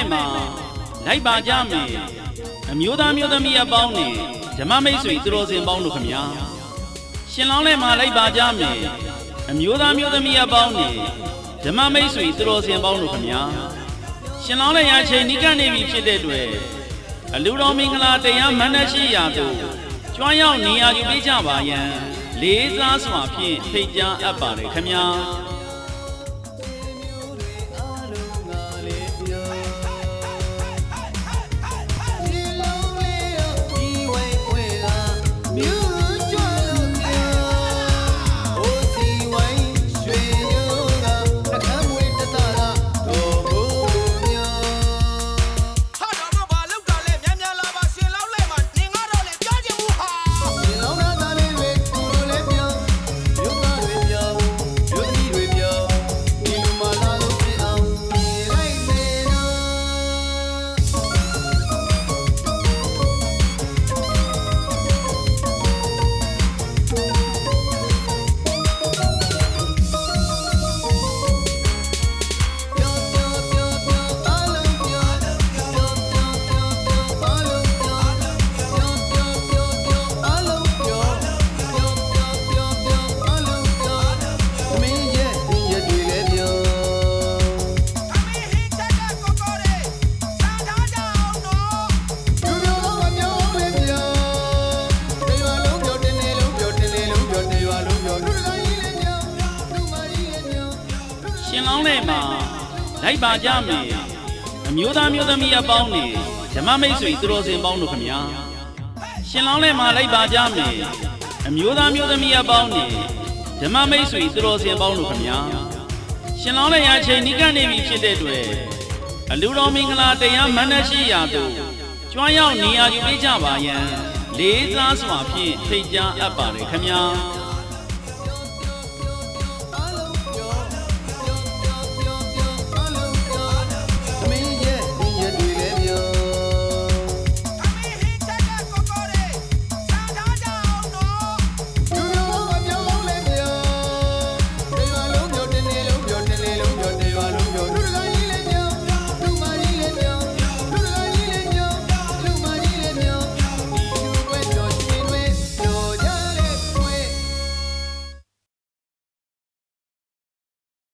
နဲ့မှာလိုက်ပါကြမယ်အမျိုးသားမျိုးသမီးအပေါင်းနဲ့ဓမ္မမိတ်ဆွေသူတော်စင်ပေါင်းတို့ခမညာရှင်လောင်းနဲ့မှာလိုက်ပါကြမယ်အမျိုးသားမျိုးသမီးအပေါင်းနဲ့ဓမ္မမိတ်ဆွေသူတော်စင်ပေါင်းတို့ခမညာရှင်လောင်းနဲ့ရချိန်နိကနေပြီဖြစ်တဲ့အတွက်အလူတော်မင်္ဂလာတရားမန္တရှိရာသို့ကျွမ်းရောက်နေရာယူပေးကြပါရန်လေးစားစွာဖြင့်ဖိတ်ကြားအပ်ပါတယ်ခမညာရှင်လောင်းနဲ့မှာလိုက်ပါကြမယ်အမျိုးသားမျိုးသမီးအပေါင်းနဲ့ဓမ္မမိတ်ဆွေသူတော်စင်ပေါင်းတို့ခမညာရှင်လောင်းနဲ့မှာလိုက်ပါကြမယ်အမျိုးသားမျိုးသမီးအပေါင်းနဲ့ဓမ္မမိတ်ဆွေသူတော်စင်ပေါင်းတို့ခမညာရှင်လောင်းနဲ့ရချိန်နိကနေပြီဖြစ်တဲ့အတွက်အလူတော်မင်္ဂလာတရားမန္တရှိရာသို့ကျွမ်းရောက်နေရာယူပေးကြပါရန်လေးစားစွာဖြင့်ဖိတ်ကြားအပ်ပါတယ်ခမညာ